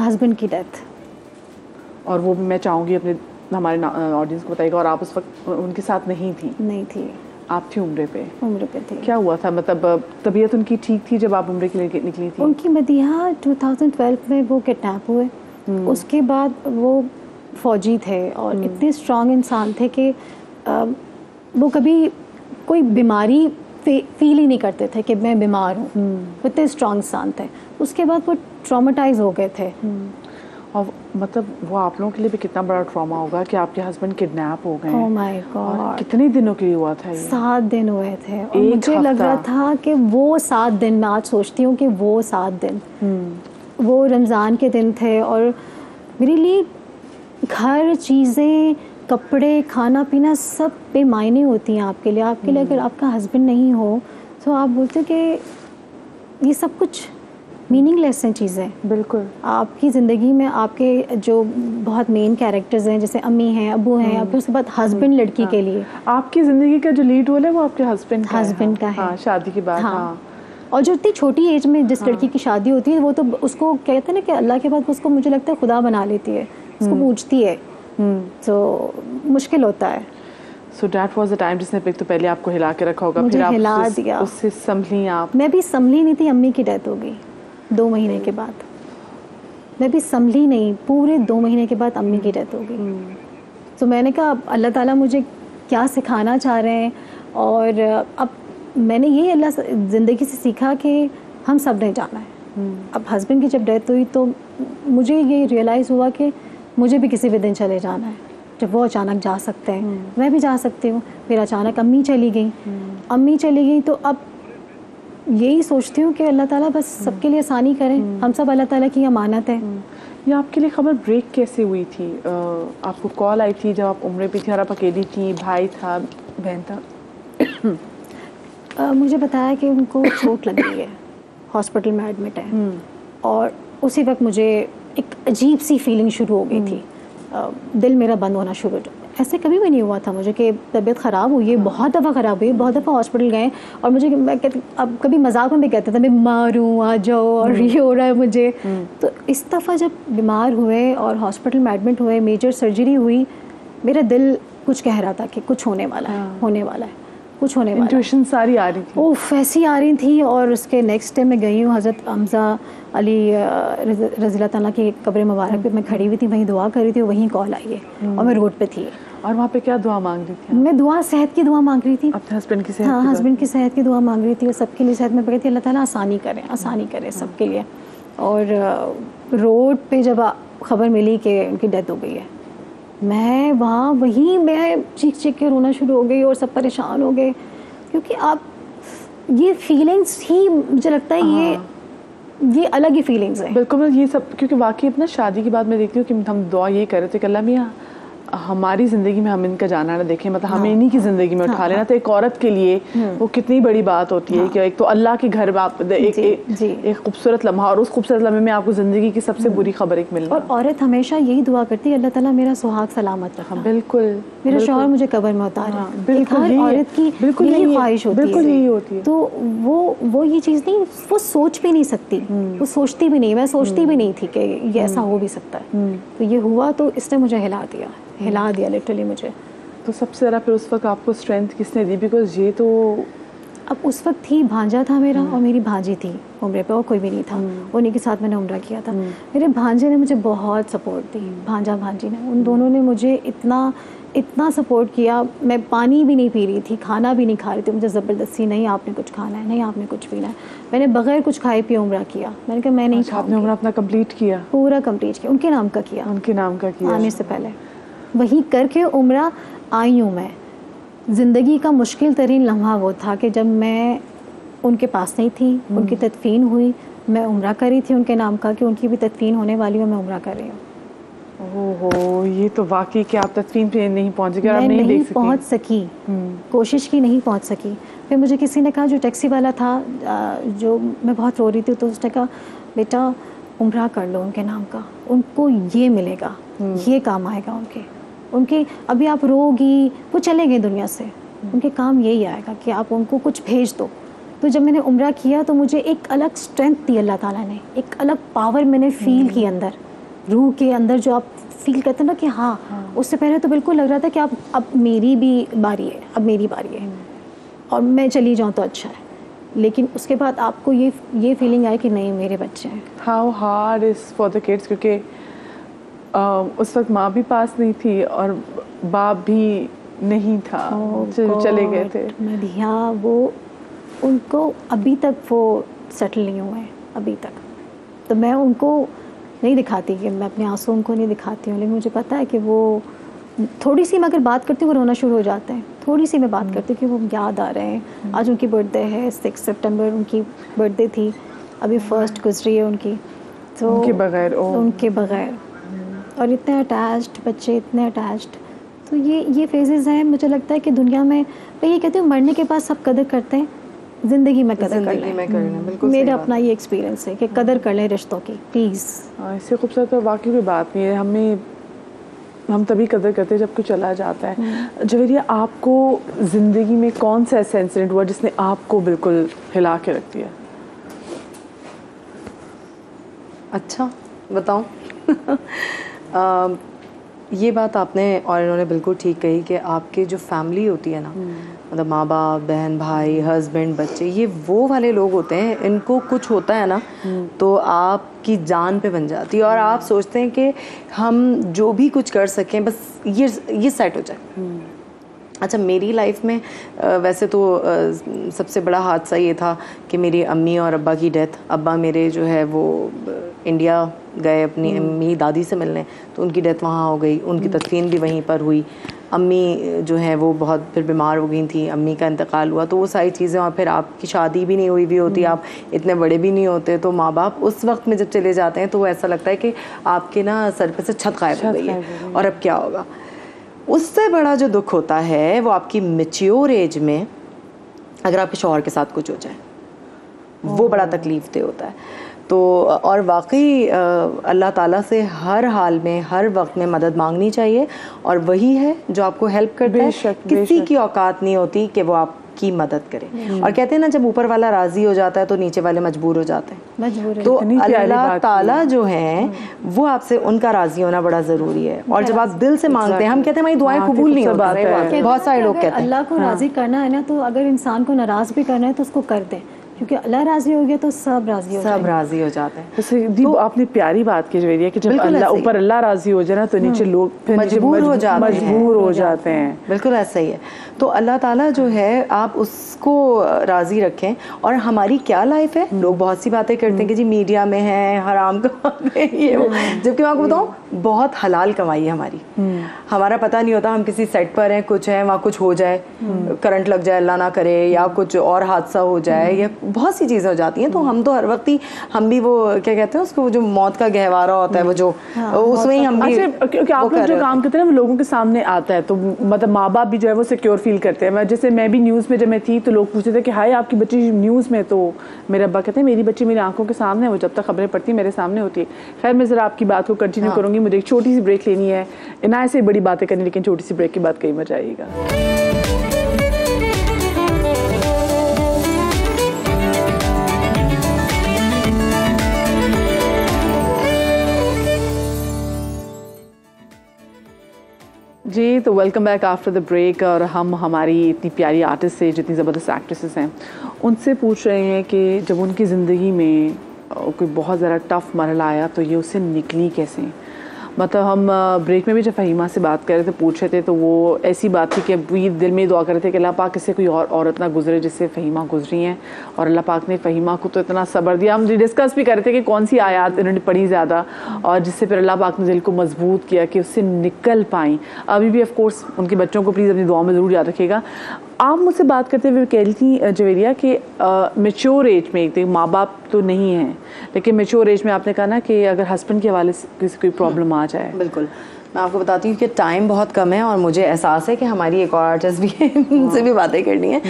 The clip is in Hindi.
हस्बैंड की डेथ। और वो भी मैं चाहूँगी अपने हमारे ऑडियंस को बताइएगा, और आप उस वक्त उनके साथ नहीं थी? नहीं थी। आप थी उम्रे पे? उम्र पे थी। क्या हुआ था, मतलब तबीयत उनकी ठीक थी जब आप उम्रे के लिए निकली थी? उनकी मदीहा 2012 में वो किडनैप हुए। उसके बाद वो फौजी थे और इतने स्ट्रॉन्ग इंसान थे कि वो कभी कोई बीमारी फील ही नहीं करते थे कि मैं बीमार हूँ। वो इतने स्ट्रॉन्ग इंसान थे। उसके बाद वो ट्रॉमेटाइज हो गए थे। और मतलब वो आप लोगों के लिए भी कितना बड़ा ट्रॉमा होगा कि आपके हस्बैंड किडनैप हो गए। Oh my God. कितने दिनों के लिए हुआ था ये? 7 दिन हुए थे। और मुझे लग रहा था कि वो 7 दिन, मैं आज सोचती हूँ कि वो 7 दिन, वो रमज़ान के दिन थे और मेरे लिए घर, चीज़ें, कपड़े, खाना पीना सब बेमायने होती हैं आपके लिए। आपके लिए अगर आपका हस्बैंड नहीं हो तो आप बोलते हो कि ये सब कुछ मीनिंगलेस हैं चीज़ें। बिल्कुल। आपकी ज़िंदगी में आपके जो बहुत मेन कैरेक्टर्स हैं, जैसे अम्मी हैं, अबू हैं, और फिर उसके बाद हस्बैंड लड़की के लिए। आपकी ज़िंदगी का जो लीड रोल है वो आपके हस्बैंड का है। हाँ, शादी के बाद। हाँ। और जो इतनी छोटी एज में जिस लड़की की शादी होती है, वो तो उसको कहते हैं ना कि अल्लाह के बाद उसको मुझे लगता है खुदा बना लेती है, उसको पूछती है। तो मुश्किल होता है। So that was the time जिसने तो पहले आपको हिला के रखा होगा, मुझे फिर आप हिला दिया। उससे संभली आप? मैं भी संभली नहीं थी, अम्मी की डेथ हो गई 2 महीने के बाद। मैं भी संभली नहीं, पूरे 2 महीने के बाद अम्मी की डेथ हो गई। तो मैंने कहा अल्लाह ताला मुझे क्या सिखाना चाह रहे हैं। और अब मैंने ये अल्लाह ज़िंदगी से सीखा कि हम सब ने जाना है। अब हस्बैंड की जब डेथ हुई तो मुझे ये रियलाइज़ हुआ कि मुझे भी किसी भी दिन चले जाना है। जब वो अचानक जा सकते हैं, मैं भी जा सकती हूँ। फिर अचानक अम्मी चली गई तो अब यही सोचती हूँ कि अल्लाह ताला बस सबके लिए आसानी करें। हम सब अल्लाह ताला की अमानत है। ये आपके लिए खबर ब्रेक कैसे हुई थी? आपको कॉल आई थी जब आप उम्रे पे थी और आप अकेली थी, भाई था, बहन था? मुझे बताया कि उनको चोट लग गई है, हॉस्पिटल में एडमिट है। और उसी वक्त मुझे एक अजीब सी फीलिंग शुरू हो गई थी। दिल मेरा बंद होना शुरू। ऐसे कभी भी नहीं हुआ था मुझे कि तबीयत ख़राब हुई है। बहुत दफ़ा ख़राब हुई है, बहुत दफ़ा हॉस्पिटल गए और मुझे अब कभी मजाक में भी कहते थे मैं बीमार हूँ, आ जाओ, और ये हो रहा है मुझे। तो इस दफ़ा जब बीमार हुए और हॉस्पिटल में एडमिट हुए, मेजर सर्जरी हुई, मेरा दिल कुछ कह रहा था कि कुछ होने वाला है, होने वाला है, कुछ होने वाला है। इंट्यूशन सारी आ रही थी। ओह, ऐसी आ रही थी। और उसके नेक्स्ट डे मैं गई हूँ हज़रत हमज़ा अली रज़ी ताला की कब्र मुबारक पे मैं खड़ी हुई थी, वहीं दुआ कर रही थी, वहीं कॉल आई है और मैं रोड पे थी। और वहाँ पे क्या दुआ मांग रही थी? मैं दुआ, सेहत की दुआ मांग रही थी, अपने हस्बैंड की सेहत। हाँ, हस्बैंड की सेहत की दुआ मांग रही थी और सबके लिए सेहत में पकड़ी थी। अल्लाह ताला आसानी करे सबके लिए। और रोड पे जब खबर मिली कि उनकी डेथ हो गई है, मैं चीख के रोना शुरू हो गई और सब परेशान हो गए। क्योंकि आप ये फीलिंग्स ही, मुझे लगता है ये अलग ही फीलिंग्स हैं। बिल्कुल। ये सब क्योंकि वाकई अपना शादी के बाद मैं देखती हूँ कि हम दुआ ये कर रहे थे कि अल्लाह मियाँ हमारी ज़िंदगी में हम इनका जाना ना देखें, मतलब हमें इन्हीं की ज़िंदगी में उठा लेना। तो एक औरत के लिए वो कितनी बड़ी बात होती है कि एक तो अल्लाह के घर में एक खूबसूरत लम्हा, और उस खूबसूरत लम्हे में आपको ज़िंदगी की सबसे बुरी खबर एक मिलना। और औरत हमेशा यही दुआ करती है, अल्लाह ताला मेरा सुहाग सलामत रखना। बिल्कुल। मेरा शौहर मुझे कब्र में उतारे। बिल्कुल। हर औरत की यही ख्वाहिश होती है। बिल्कुल यही होती है। तो वो ये चीज़ नहीं, वो सोच भी नहीं सकती, वो सोचती भी नहीं, मैं सोचती भी नहीं थी कि ये ऐसा हो भी सकता है। तो ये हुआ तो इसने मुझे हिला दिया लिटरली मुझे। तो सबसे ज़्यादा फिर उस वक्त आपको स्ट्रेंथ किसने दी? बिकॉज ये तो अब उस वक्त थी, भांजा था मेरा और मेरी भांजी थी उम्रे पे, और कोई भी नहीं था। उन्हीं के साथ मैंने उम्रा किया था। मेरे भांजे ने मुझे बहुत सपोर्ट दी, भांजा भांजी ने, उन दोनों ने मुझे इतना सपोर्ट किया। मैं पानी भी नहीं पी रही थी, खाना भी नहीं खा रही थी। मुझे ज़बरदस्ती, नहीं आपने कुछ खाना है, नहीं आपने कुछ पीना है। मैंने बगैर कुछ खाए पिए उम्रा किया। मैंने कहा मैं नहीं। आपने उम्रा अपना कंप्लीट किया? पूरा कंप्लीट किया। उनके नाम का किया। उनके नाम का किया आने से पहले वही करके उम्रा आई हूँ मैं। ज़िंदगी का मुश्किल तरीन लम्हा वो था कि जब मैं उनके पास नहीं थी, उनकी तदफीन हुई, मैं उम्रा करी थी उनके नाम का कि उनकी भी तदफीन होने वाली है, मैं उम्रा कर रही हूँ। ओहो, ये तो वाकई कि आप तदफीन पे नहीं पहुँच गए, आप नहीं देख पहुँच सकी। कोशिश की, नहीं पहुँच सकी। फिर मुझे किसी ने कहा, जो टैक्सी वाला था, जो मैं बहुत रो रही थी, तो उसने कहा बेटा उम्रा कर लो उनके नाम का, उनको ये मिलेगा, ये काम आएगा उनके अभी आप रोगी, वो चले गए दुनिया से, उनके काम यही आएगा कि आप उनको कुछ भेज दो। तो जब मैंने उम्रा किया तो मुझे एक अलग स्ट्रेंथ दी अल्लाह ताला ने, एक अलग पावर मैंने फील की अंदर रूह के अंदर जो आप फील करते हैं ना कि हाँ, उससे पहले तो बिल्कुल लग रहा था कि अब मेरी भी बारी है, अब मेरी बारी है और मैं चली जाऊँ तो अच्छा है, लेकिन उसके बाद आपको ये फीलिंग आई कि नहीं, मेरे बच्चे हैं। How hard is for the kids, क्योंकि उस वक्त माँ भी पास नहीं थी और बाप भी नहीं था, चले गए थे। मदिया, वो उनको अभी तक वो सेटल नहीं हुए हैं अभी तक, तो मैं उनको नहीं दिखाती कि मैं अपने आंसू उनको नहीं दिखाती हूँ, लेकिन मुझे पता है कि वो थोड़ी सी मैं अगर बात करती हूँ वो रोना शुरू हो जाते हैं। थोड़ी सी मैं बात करती हूँ कि वो याद आ रहे हैं। आज उनकी बर्थडे है, 6 सितंबर उनकी बर्थडे थी, अभी 1 गुजरी है उनकी, तो उनके बगैर और इतने अटैच्ड बच्चे, इतने अटैच्ड। तो ये फेजेस हैं। मुझे लगता है कि दुनिया में, मैं ये कहती हूँ, मरने के बाद सब कदर करते हैं, ज़िंदगी में कदर कर लें। बिल्कुल मेरा अपना ये एक्सपीरियंस है कि कदर कर लें रिश्तों की, प्लीज़। इससे खूबसूरत तो वाकई कोई बात नहीं है। हम तभी कदर करते हैं जब कोई चला जाता है। जवेरिया, आपको ज़िंदगी में कौन सा ऐसा इंसिडेंट हुआ जिसने आपको बिल्कुल हिला के रख दिया? अच्छा, बताऊं? ये बात आपने और इन्होंने बिल्कुल ठीक कही कि आपके जो फैमिली होती है ना, मतलब माँ बाप, बहन भाई, हस्बैंड, बच्चे, ये वो वाले लोग होते हैं, इनको कुछ होता है ना तो आपकी जान पे बन जाती है और आप सोचते हैं कि हम जो भी कुछ कर सकें बस ये सेट हो जाए। अच्छा, मेरी लाइफ में वैसे तो सबसे बड़ा हादसा ये था कि मेरी अम्मी और अब्बा की डेथ। अब्बा मेरे जो है वो इंडिया गए अपनी मेरी दादी से मिलने, तो उनकी डेथ वहाँ हो गई, उनकी तदफीन भी वहीं पर हुई। अम्मी जो है वो बहुत फिर बीमार हो गई थी, अम्मी का इंतकाल हुआ, तो वो सारी चीज़ें। और फिर आपकी शादी भी नहीं हुई भी होती, आप इतने बड़े भी नहीं होते, तो माँ बाप उस वक्त में जब चले जाते हैं तो वो ऐसा लगता है कि आपके ना सर पे से छत गायब हो गई है और अब क्या होगा। उससे बड़ा जो दुख होता है वो आपकी मैच्योर एज में अगर आपके शौहर के साथ कुछ हो जाए, वो बड़ा तकलीफ दे होता है। तो और वाकई अल्लाह ताला से हर हाल में, हर वक्त में मदद मांगनी चाहिए और वही है जो आपको हेल्प करता है। किसी की औकात नहीं होती कि वो आपकी मदद करे। और कहते हैं ना, जब ऊपर वाला राजी हो जाता है तो नीचे वाले मजबूर हो जाते हैं। तो अल्लाह ताला जो है वो आपसे, उनका राजी होना बड़ा ज़रूरी है। और जब आप दिल से मांगते हैं, हम कहते हैं हमारी दुआएं कबूल नहीं होती, बहुत सारे लोग कहते हैं अल्लाह को राजी करना है ना, तो अगर इंसान को नाराज़ भी करना है तो उसको कर दें, क्योंकि अल्लाह राजी हो गया तो सब राजी हो जाते हैं। तो आपने प्यारी बात की जवेरिया कि जब अल्लाह ऊपर अल्लाह राजी हो जाए ना तो नीचे लोग फिर मजबूर हो जाते हैं। बिल्कुल ऐसा ही है। तो अल्लाह ताला जो है आप उसको राजी रखें। और हमारी क्या लाइफ है, लोग बहुत सी बातें करते हैं कि जी मीडिया में है, हराम कमाते हैं, ये वो, जबकि मैं आपको बताऊं बहुत हलाल कमाई है हमारी। हमारा पता नहीं होता, हम किसी सेट पर हैं, कुछ है वहाँ, कुछ हो जाए, करंट लग जाए अल्लाह ना करे, या कुछ और हादसा हो जाए, या बहुत सी चीज़ें हो जाती हैं। तो हम तो हर वक्त ही, हम भी वो क्या कहते हैं उसको, वो जो मौत का गहवारा होता है वो जो उसमें ही हम भी, क्योंकि आप लोग जो काम करते हैं ना वो लोगों के सामने आता है, तो मतलब माँ बाप भी जो है वो सिक्योर फील करते हैं। जैसे मैं भी न्यूज़ में जब मैं थी तो लोग पूछते थे कि हाय आपकी बच्ची न्यूज़ में, तो मेरे अब्बा कहते हैं मेरी बच्ची मेरी आंखों के सामने है, वो जब तक खबरें पढ़ती है मेरे सामने होती है। खैर, मैं ज़रा आपकी बात को कंटिन्यू करूँगी, मुझे एक छोटी सी ब्रेक लेनी है। इनायत से बड़ी बातें करनी, लेकिन छोटी सी ब्रेक के बाद कहीं मजा आएगा। जी, तो welcome back after the break. और हम हमारी इतनी प्यारी आर्टिस्ट से, जितनी ज़बरदस्त एक्ट्रेसेस हैं, उनसे पूछ रहे हैं कि जब उनकी ज़िंदगी में कोई बहुत ज़्यादा टफ मरहला आया तो ये उससे निकली कैसे। मतलब हम ब्रेक में भी जब फ़हीमा से बात कर रहे थे, पूछ रहे थे, तो वो ऐसी बात थी कि वो दिल में दुआ कर रहे थे कि अल्लाह पाक इससे कोई और औरत ना गुजरे जिससे फ़हीमा गुजरी हैं। और अल्लाह पाक ने फ़हीमा को तो इतना सब्र दिया। हम डिस्कस भी कर रहे थे कि कौन सी आयत इन्होंने पढ़ी ज़्यादा, और जिससे फिर अल्लाह पाक ने दिल को मजबूत किया कि उससे निकल पाएँ। अभी भी ऑफ कोर्स उनके बच्चों को प्लीज़ अपनी दुआ में ज़रूर याद रखिएगा। आप मुझसे बात करते हुए कह रही थी जवेरिया कि मैच्योर एज में, एक माँ बाप तो नहीं हैं, लेकिन मैच्योर एज में आपने कहा ना कि अगर हस्बैंड के हवाले से किसी कोई प्रॉब्लम आ जाए। बिल्कुल, मैं आपको बताती हूँ कि टाइम बहुत कम है और मुझे एहसास है कि हमारी एक और आर्टिस्ट भी है, उनसे भी बातें करनी है।